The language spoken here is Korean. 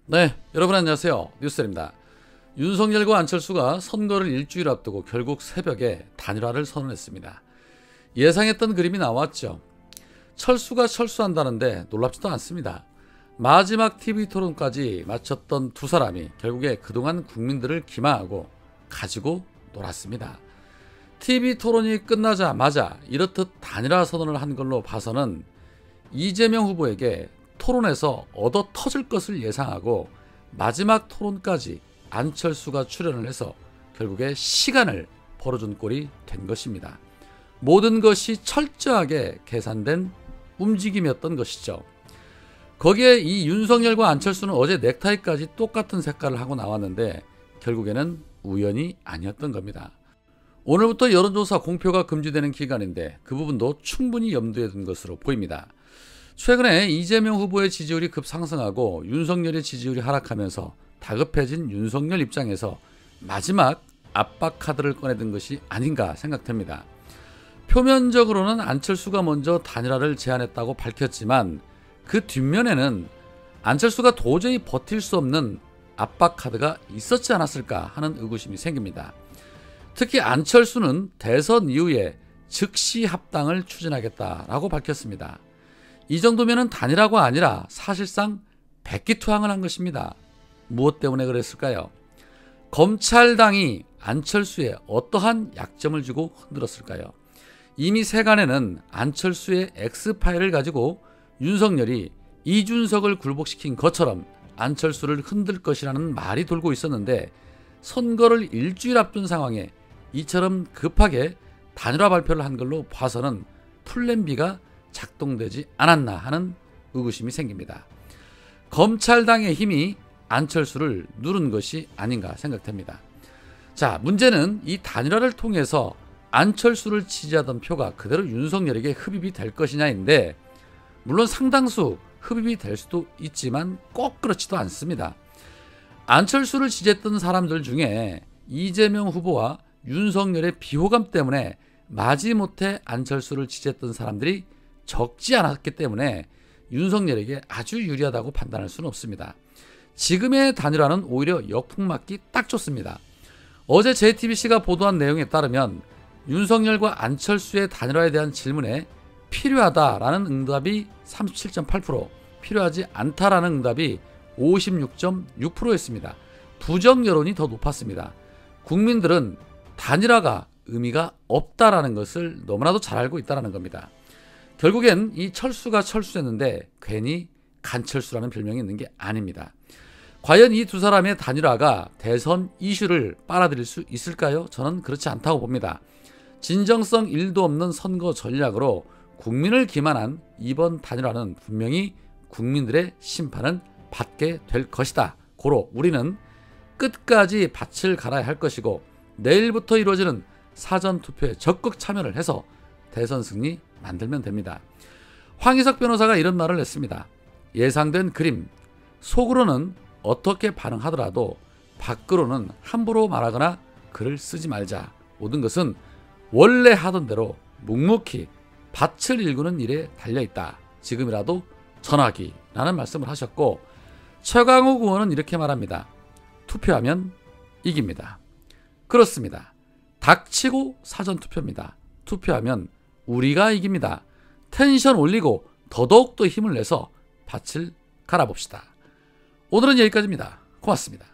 네, 여러분 안녕하세요. 뉴스입니다. 윤석열과 안철수가 선거를 일주일 앞두고 결국 새벽에 단일화를 선언했습니다. 예상했던 그림이 나왔죠. 철수가 철수한다는데 놀랍지도 않습니다. 마지막 TV토론까지 마쳤던 두 사람이 결국에 그동안 국민들을 기망하고 가지고 놀았습니다. TV토론이 끝나자마자 이렇듯 단일화 선언을 한 걸로 봐서는 이재명 후보에게 토론에서 얻어 터질 것을 예상하고 마지막 토론까지 안철수가 출연을 해서 결국에 시간을 벌어준 꼴이 된 것입니다. 모든 것이 철저하게 계산된 움직임이었던 것이죠. 거기에 이 윤석열과 안철수는 어제 넥타이까지 똑같은 색깔을 하고 나왔는데 결국에는 우연이 아니었던 겁니다. 오늘부터 여론조사 공표가 금지되는 기간인데 그 부분도 충분히 염두에 둔 것으로 보입니다. 최근에 이재명 후보의 지지율이 급상승하고 윤석열의 지지율이 하락하면서 다급해진 윤석열 입장에서 마지막 압박 카드를 꺼내든 것이 아닌가 생각됩니다. 표면적으로는 안철수가 먼저 단일화를 제안했다고 밝혔지만 그 뒷면에는 안철수가 도저히 버틸 수 없는 압박 카드가 있었지 않았을까 하는 의구심이 생깁니다. 특히 안철수는 대선 이후에 즉시 합당을 추진하겠다라고 밝혔습니다. 이 정도면은 단일화가 아니라 사실상 백기투항을 한 것입니다. 무엇 때문에 그랬을까요? 검찰당이 안철수에 어떠한 약점을 주고 흔들었을까요? 이미 세간에는 안철수의 X파일을 가지고 윤석열이 이준석을 굴복시킨 것처럼 안철수를 흔들 것이라는 말이 돌고 있었는데 선거를 일주일 앞둔 상황에 이처럼 급하게 단일화 발표를 한 걸로 봐서는 플랜 B가 작동되지 않았나 하는 의구심이 생깁니다. 검찰당의 힘이 안철수를 누른 것이 아닌가 생각됩니다. 자, 문제는 이 단일화를 통해서 안철수를 지지하던 표가 그대로 윤석열에게 흡입이 될 것이냐인데 물론 상당수 흡입이 될 수도 있지만 꼭 그렇지도 않습니다. 안철수를 지지했던 사람들 중에 이재명 후보와 윤석열의 비호감 때문에 마지못해 안철수를 지지했던 사람들이 적지 않았기 때문에 윤석열에게 아주 유리하다고 판단할 수는 없습니다. 지금의 단일화는 오히려 역풍맞기 딱 좋습니다. 어제 JTBC가 보도한 내용에 따르면 윤석열과 안철수의 단일화에 대한 질문에 필요하다라는 응답이 37.8%, 필요하지 않다라는 응답이 56.6%였습니다. 부정 여론이 더 높았습니다. 국민들은 단일화가 의미가 없다라는 것을 너무나도 잘 알고 있다는 겁니다. 결국엔 이 철수가 철수했는데 괜히 간철수라는 별명이 있는 게 아닙니다. 과연 이 두 사람의 단일화가 대선 이슈를 빨아들일 수 있을까요? 저는 그렇지 않다고 봅니다. 진정성 1도 없는 선거 전략으로 국민을 기만한 이번 단일화는 분명히 국민들의 심판은 받게 될 것이다. 고로 우리는 끝까지 밭을 갈아야 할 것이고 내일부터 이루어지는 사전투표에 적극 참여를 해서 대선 승리 만들면 됩니다. 황희석 변호사가 이런 말을 했습니다. 예상된 그림, 속으로는 어떻게 반응하더라도 밖으로는 함부로 말하거나 글을 쓰지 말자. 모든 것은 원래 하던 대로 묵묵히 밭을 일구는 일에 달려있다. 지금이라도 전하기 라는 말씀을 하셨고 최강욱 의원은 이렇게 말합니다. 투표하면 이깁니다. 그렇습니다. 닥치고 사전투표입니다. 투표하면 우리가 이깁니다. 텐션 올리고 더더욱 더 힘을 내서 밭을 갈아봅시다. 오늘은 여기까지입니다. 고맙습니다.